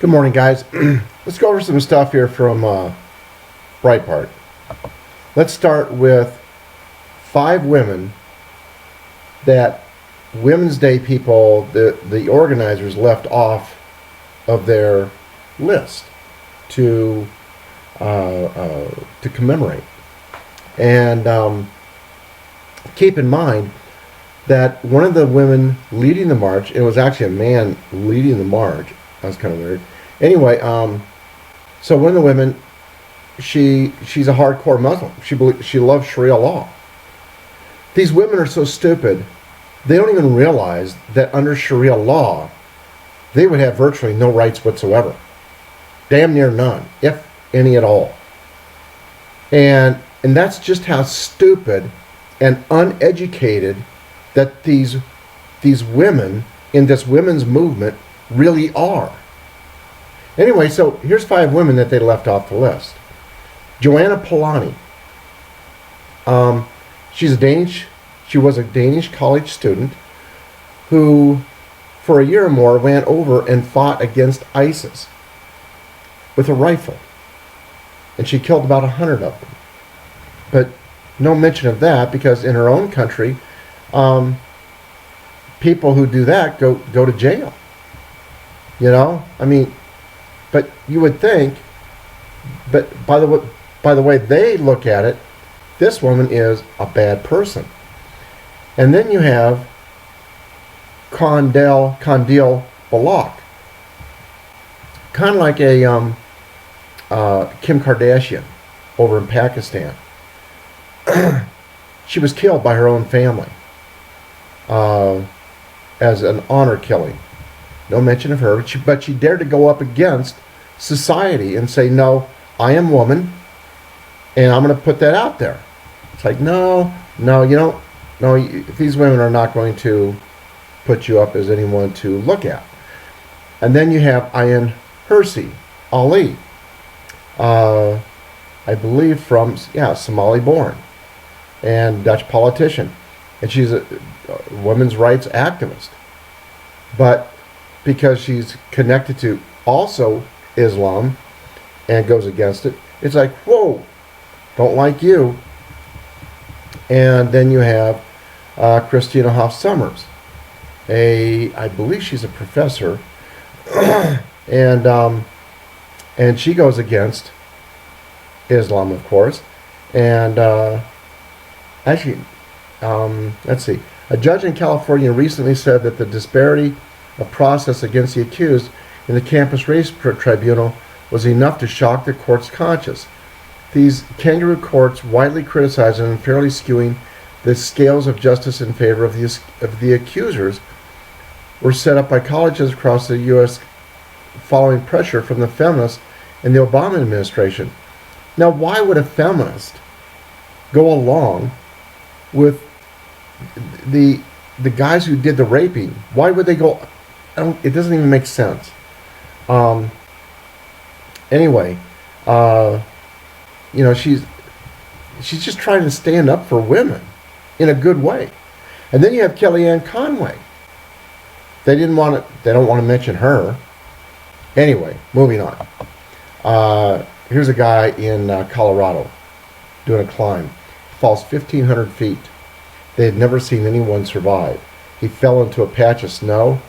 Good morning, guys. Let's go over some stuff here from Breitbart. Let's start with 5 women that Women's Day people, the organizers, left off of their list to commemorate. And keep in mind that one of the women leading the march, it was actually a man leading the march. That was kind of weird. Anyway, so one of the women, she's a hardcore Muslim. She loves Sharia law. These women are so stupid, they don't even realize that under Sharia law, they would have virtually no rights whatsoever. Damn near none, if any at all. And that's just how stupid and uneducated that these women in this women's movement really are. Anyway, so here's 5 women that they left off the list. Joanna Polani. She was a Danish college student who, for a year or more, went over and fought against ISIS with a rifle. And she killed about 100 of them. But no mention of that, because in her own country, people who do that go to jail. You know, I mean, but you would think, but by the way they look at it, this woman is a bad person. And then you have Kandil Balak, kind of like a Kim Kardashian over in Pakistan. She was killed by her own family as an honor killing. No mention of her, but she dared to go up against society and say, no, I am woman, and I'm going to put that out there. It's like, no, you don't. No, these women are not going to put you up as anyone to look at. And then you have Ayaan Hirsi Ali, I believe from, Somali born, and Dutch politician. And she's a women's rights activist. But because she's connected to also Islam and goes against it, it's like, whoa, don't like you. And then you have Christina Hoff Sommers, I believe she's a professor, and she goes against Islam, of course. And let's see, a judge in California recently said that the disparity of process against the accused in the campus race tribunal was enough to shock the court's conscience. These kangaroo courts, widely criticized and unfairly skewing the scales of justice in favor of the accusers, were set up by colleges across the U.S. following pressure from the feminists in the Obama administration. Now, why would a feminist go along with the guys who did the raping? Why would they go? It doesn't even make sense. Anyway, she's just trying to stand up for women in a good way. And then you have Kellyanne Conway. They don't want to mention her. Anyway, moving on. Here's a guy in Colorado doing a climb. He falls 1,500 feet. They had never seen anyone survive. He fell into a patch of snow.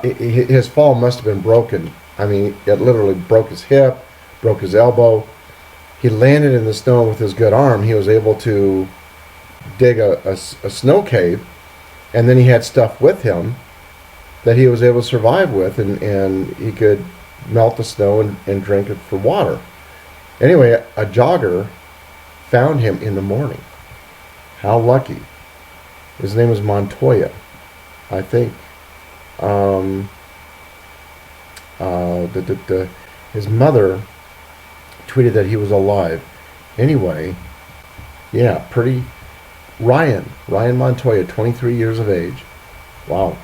His fall must have been broken. I mean, it literally broke his hip, broke his elbow. He landed in the snow with his good arm. He was able to dig a snow cave, and then he had stuff with him that he was able to survive with, and he could melt the snow and drink it for water. Anyway, a jogger found him in the morning. How lucky. His name was Montoya, I think. His mother tweeted that he was alive. Anyway, pretty. Ryan Montoya, 23 years of age. Wow.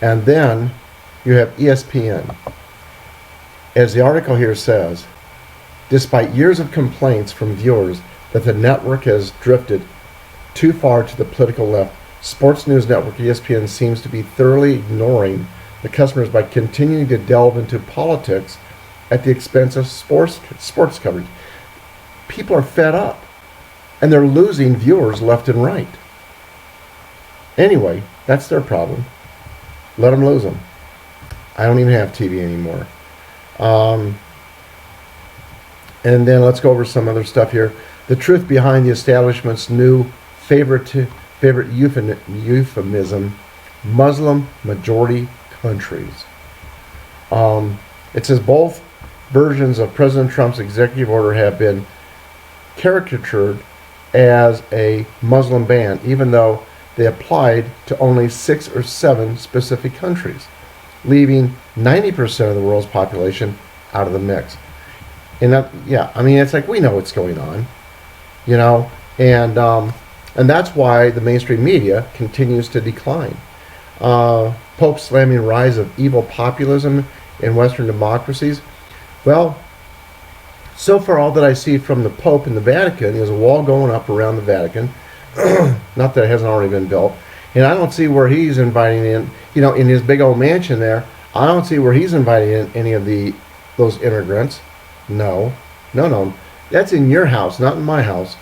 And then you have ESPN. As the article here says, despite years of complaints from viewers that the network has drifted too far to the political left, Sports News Network ESPN seems to be thoroughly ignoring the customers by continuing to delve into politics at the expense of sports coverage. People are fed up, and they're losing viewers left and right. Anyway, that's their problem. Let them lose them. I don't even have TV anymore. And then let's go over some other stuff here. The truth behind the establishment's new favorite euphemism, Muslim majority countries. It says both versions of President Trump's executive order have been caricatured as a Muslim ban, even though they applied to only 6 or 7 specific countries, leaving 90% of the world's population out of the mix. And that, yeah, I mean, it's like we know what's going on, you know, and that's why the mainstream media continues to decline. Pope slamming rise of evil populism in Western democracies. Well, so far all that I see from the Pope in the Vatican is a wall going up around the Vatican. Not that it hasn't already been built. And I don't see where he's inviting in, you know, in his big old mansion there, I don't see where he's inviting in any of those immigrants. No. That's in your house, not in my house.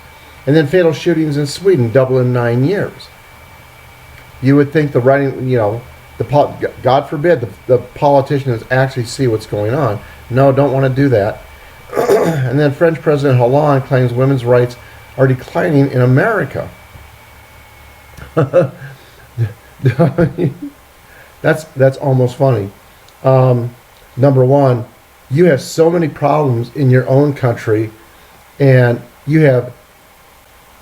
And then fatal shootings in Sweden double in 9 years. You would think the writing, you know, God forbid the politicians actually see what's going on. No, don't want to do that. And then French President Hollande claims women's rights are declining in America. That's almost funny. Number one, you have so many problems in your own country, and you have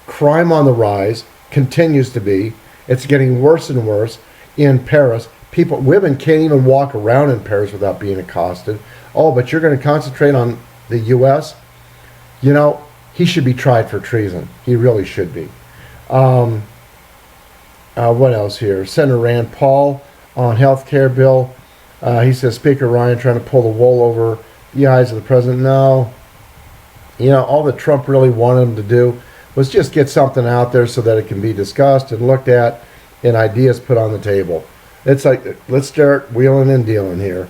crime on the rise, continues to be. It's getting worse and worse in Paris. Women can't even walk around in Paris without being accosted. Oh, but you're going to concentrate on the U.S.? You know, he should be tried for treason. He really should be. What else here? Senator Rand Paul on health care bill. He says Speaker Ryan trying to pull the wool over the eyes of the president. No. You know, all that Trump really wanted him to do was just get something out there so that it can be discussed and looked at and ideas put on the table. It's like, let's start wheeling and dealing here.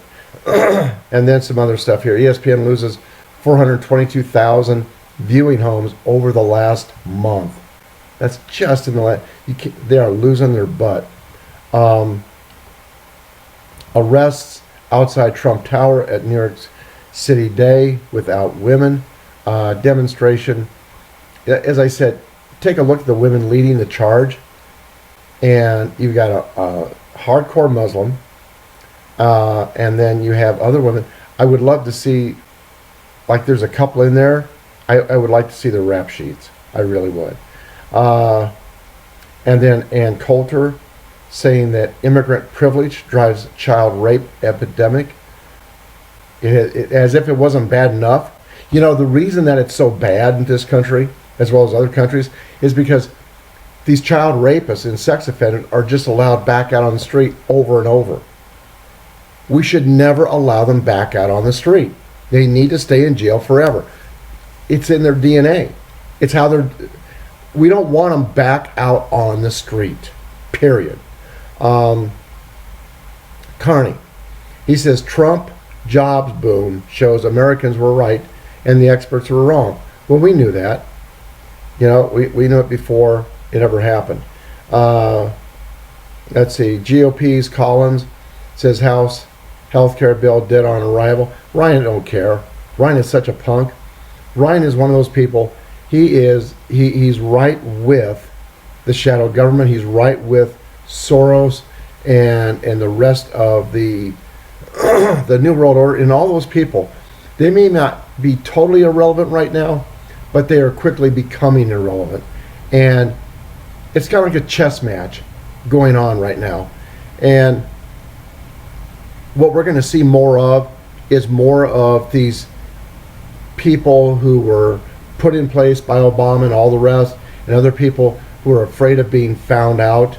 And then some other stuff here. ESPN loses 422,000 viewing homes over the last month. That's just in the last. They are losing their butt. Arrests outside Trump Tower at New York City Day without women. Demonstration. As I said, take a look at the women leading the charge. And you've got a hardcore Muslim. And then you have other women. I would love to see, like there's a couple in there. I would like to see the rap sheets. I really would. And then Ann Coulter saying that immigrant privilege drives child rape epidemic. As if it wasn't bad enough. You know, the reason that it's so bad in this country, as well as other countries, is because these child rapists and sex offenders are just allowed back out on the street over and over. We should never allow them back out on the street. They need to stay in jail forever. It's in their DNA. It's how they're... We don't want them back out on the street. Period. Carney. He says Trump jobs boom shows Americans were right and the experts were wrong. Well, we knew that. You know, we knew it before it ever happened. Let's see. GOP's Collins says House healthcare bill dead on arrival. Ryan don't care. Ryan is such a punk. Ryan is one of those people. He's right with the shadow government. He's right with Soros and the rest of the New World Order and all those people. They may not be totally irrelevant right now, but they are quickly becoming irrelevant. And it's kind of like a chess match going on right now. And what we're going to see more of is more of these people who were put in place by Obama and all the rest, and other people who are afraid of being found out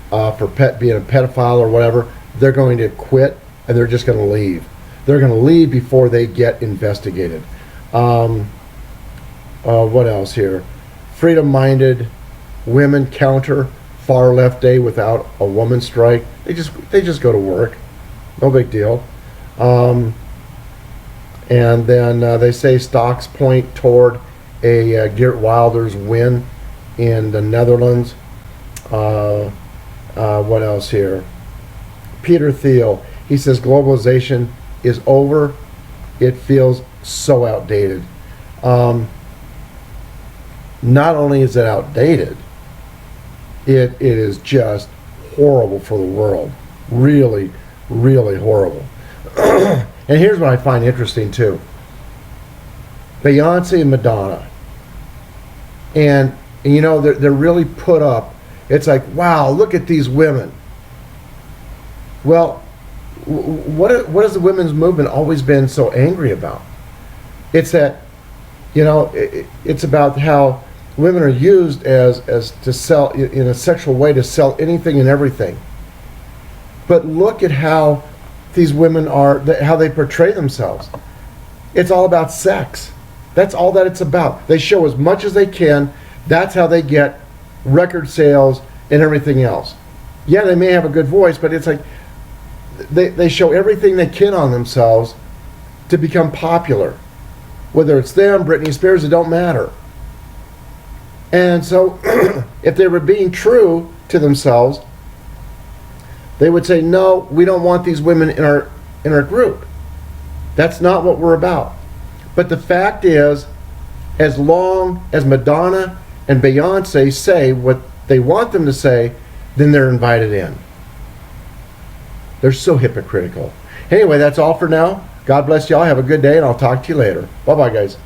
for being a pedophile or whatever. They're going to quit and they're just going to leave. They're going to leave before they get investigated. What else here? Freedom-minded women counter far left day without a woman strike. They just go to work. No big deal. And then they say stocks point toward a Geert Wilders win in the Netherlands. What else here? Peter Thiel, he says globalization is over. It feels so outdated. Not only is it outdated, it is just horrible for the world. Really, really horrible. And here's what I find interesting too. Beyonce and Madonna. And you know, they're really put up. It's like, wow, look at these women. Well, what has the women's movement always been so angry about? It's that, you know, it's about how women are used as to sell in a sexual way, to sell anything and everything. But look at how these women are, how they portray themselves. It's all about sex. That's all that it's about. They show as much as they can. That's how they get record sales and everything else. Yeah, they may have a good voice, but it's like they show everything they can on themselves to become popular. Whether it's them, Britney Spears, it don't matter. And so if they were being true to themselves, they would say, no, we don't want these women in our group. That's not what we're about. But the fact is, as long as Madonna and Beyonce say what they want them to say, then they're invited in. They're so hypocritical. Anyway, that's all for now. God bless y'all. Have a good day, and I'll talk to you later. Bye-bye, guys.